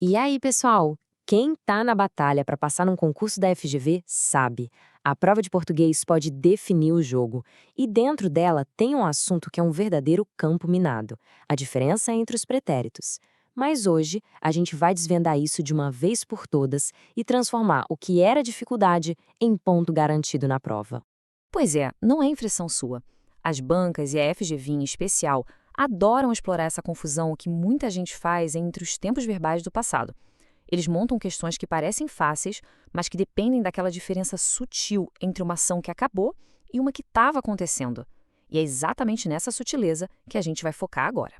E aí, pessoal? Quem tá na batalha para passar num concurso da FGV sabe. A prova de português pode definir o jogo. E dentro dela tem um assunto que é um verdadeiro campo minado: a diferença entre os pretéritos. Mas hoje a gente vai desvendar isso de uma vez por todas e transformar o que era dificuldade em ponto garantido na prova. Pois é, não é impressão sua. As bancas e a FGV em especial adoram explorar essa confusão que muita gente faz entre os tempos verbais do passado. Eles montam questões que parecem fáceis, mas que dependem daquela diferença sutil entre uma ação que acabou e uma que estava acontecendo. E é exatamente nessa sutileza que a gente vai focar agora.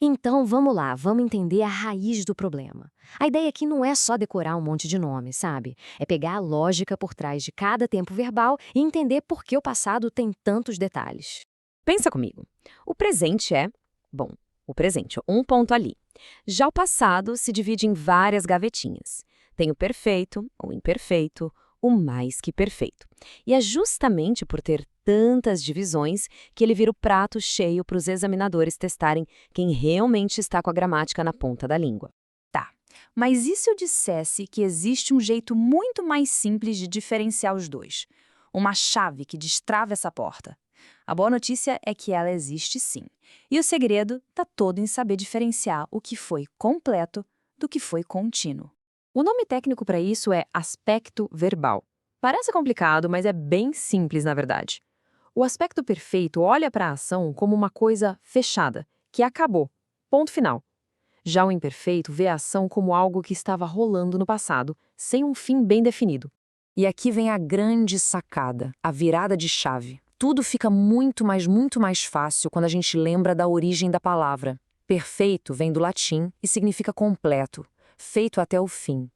Então vamos lá, vamos entender a raiz do problema. A ideia aqui não é só decorar um monte de nomes, sabe? É pegar a lógica por trás de cada tempo verbal e entender por que o passado tem tantos detalhes. Pensa comigo. O presente é, bom, o presente, um ponto ali. Já o passado se divide em várias gavetinhas. Tem o perfeito, o imperfeito, o mais que perfeito. E é justamente por ter tantas divisões que ele vira o prato cheio para os examinadores testarem quem realmente está com a gramática na ponta da língua. Tá, mas e se eu dissesse que existe um jeito muito mais simples de diferenciar os dois? Uma chave que destrava essa porta? A boa notícia é que ela existe sim. E o segredo está todo em saber diferenciar o que foi completo do que foi contínuo. O nome técnico para isso é aspecto verbal. Parece complicado, mas é bem simples na verdade. O aspecto perfeito olha para a ação como uma coisa fechada, que acabou, ponto final. Já o imperfeito vê a ação como algo que estava rolando no passado, sem um fim bem definido. E aqui vem a grande sacada, a virada de chave. Tudo fica muito mais fácil quando a gente lembra da origem da palavra. Perfeito vem do latim e significa completo, feito até o fim.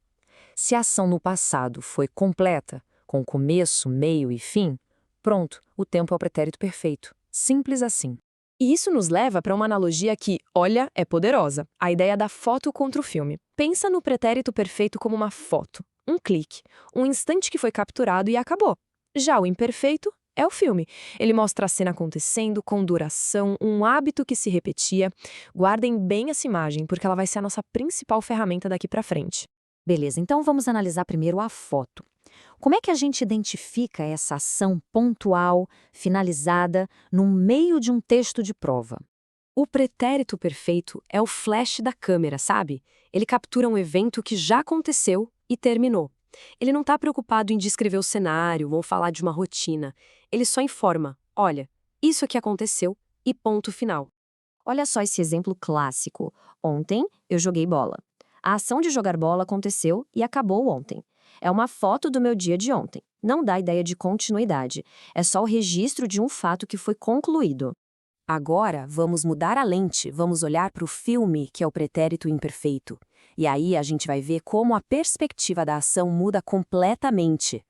Se a ação no passado foi completa, com começo, meio e fim, pronto, o tempo é o pretérito perfeito. Simples assim. E isso nos leva para uma analogia que, olha, é poderosa. A ideia da foto contra o filme. Pensa no pretérito perfeito como uma foto, um clique, um instante que foi capturado e acabou. Já o imperfeito é o filme. Ele mostra a cena acontecendo, com duração, um hábito que se repetia. Guardem bem essa imagem, porque ela vai ser a nossa principal ferramenta daqui para frente. Beleza, então vamos analisar primeiro a foto. Como é que a gente identifica essa ação pontual, finalizada, no meio de um texto de prova? O pretérito perfeito é o flash da câmera, sabe? Ele captura um evento que já aconteceu e terminou. Ele não está preocupado em descrever o cenário ou falar de uma rotina. Ele só informa: olha, isso aqui aconteceu e ponto final. Olha só esse exemplo clássico. Ontem eu joguei bola. A ação de jogar bola aconteceu e acabou ontem. É uma foto do meu dia de ontem. Não dá ideia de continuidade. É só o registro de um fato que foi concluído. Agora, vamos mudar a lente, vamos olhar para o filme, que é o pretérito imperfeito. E aí a gente vai ver como a perspectiva da ação muda completamente.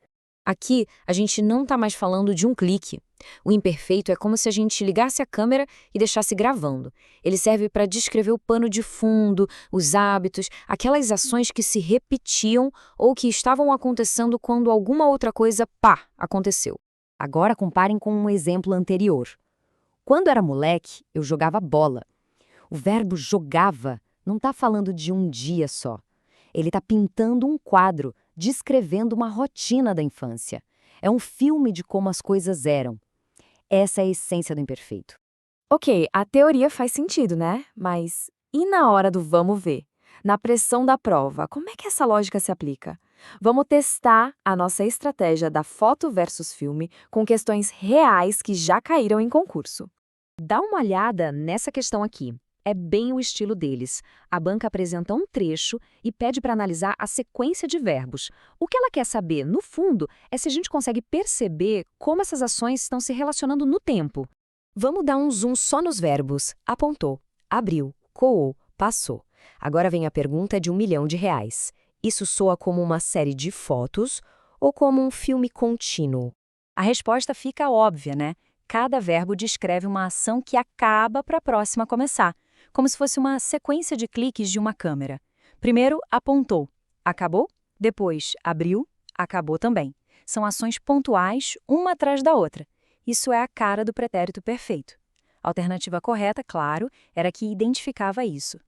Aqui, a gente não está mais falando de um clique. O imperfeito é como se a gente ligasse a câmera e deixasse gravando. Ele serve para descrever o pano de fundo, os hábitos, aquelas ações que se repetiam ou que estavam acontecendo quando alguma outra coisa, pá, aconteceu. Agora comparem com um exemplo anterior. Quando era moleque, eu jogava bola. O verbo jogava não está falando de um dia só. Ele está pintando um quadro, descrevendo uma rotina da infância. É um filme de como as coisas eram. Essa é a essência do imperfeito. Ok, a teoria faz sentido, né? Mas e na hora do vamos ver? Na pressão da prova, como é que essa lógica se aplica? Vamos testar a nossa estratégia da foto versus filme com questões reais que já caíram em concurso. Dá uma olhada nessa questão aqui. É bem o estilo deles. A banca apresenta um trecho e pede para analisar a sequência de verbos. O que ela quer saber, no fundo, é se a gente consegue perceber como essas ações estão se relacionando no tempo. Vamos dar um zoom só nos verbos. Apontou, abriu, coou, passou. Agora vem a pergunta de R$ 1 milhão. Isso soa como uma série de fotos ou como um filme contínuo? A resposta fica óbvia, né? Cada verbo descreve uma ação que acaba para a próxima começar, como se fosse uma sequência de cliques de uma câmera. Primeiro, apontou, acabou. Depois, abriu, acabou também. São ações pontuais, uma atrás da outra. Isso é a cara do pretérito perfeito. A alternativa correta, claro, era a que identificava isso.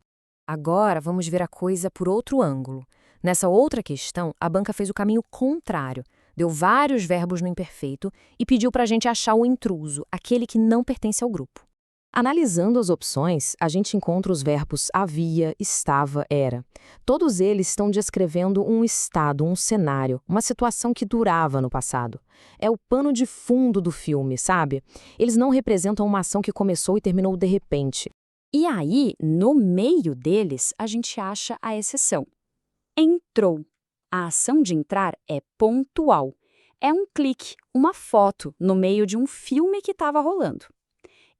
Agora vamos ver a coisa por outro ângulo. Nessa outra questão, a banca fez o caminho contrário. Deu vários verbos no imperfeito e pediu para a gente achar o intruso, aquele que não pertence ao grupo. Analisando as opções, a gente encontra os verbos havia, estava, era. Todos eles estão descrevendo um estado, um cenário, uma situação que durava no passado. É o pano de fundo do filme, sabe? Eles não representam uma ação que começou e terminou de repente. E aí, no meio deles, a gente acha a exceção. Entrou. A ação de entrar é pontual. É um clique, uma foto, no meio de um filme que estava rolando.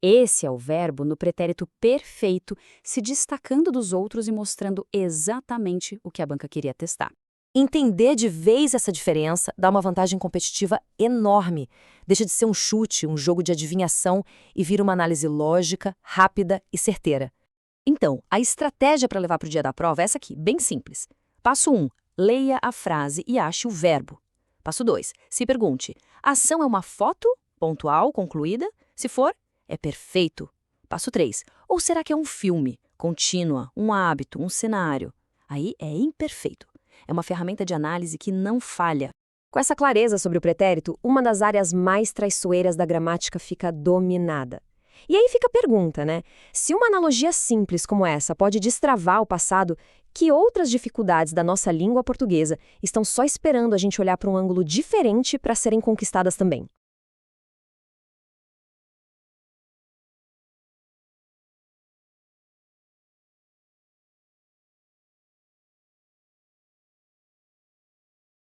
Esse é o verbo no pretérito perfeito, se destacando dos outros e mostrando exatamente o que a banca queria testar. Entender de vez essa diferença dá uma vantagem competitiva enorme. Deixa de ser um chute, um jogo de adivinhação e vira uma análise lógica, rápida e certeira. Então, a estratégia para levar para o dia da prova é essa aqui, bem simples. Passo 1. Leia a frase e ache o verbo. Passo 2. Se pergunte, a ação é uma foto, pontual, concluída? Se for, é perfeito. Passo 3. Ou será que é um filme, contínua, um hábito, um cenário? Aí é imperfeito. É uma ferramenta de análise que não falha. Com essa clareza sobre o pretérito, uma das áreas mais traiçoeiras da gramática fica dominada. E aí fica a pergunta, né? Se uma analogia simples como essa pode destravar o passado, que outras dificuldades da nossa língua portuguesa estão só esperando a gente olhar para um ângulo diferente para serem conquistadas também?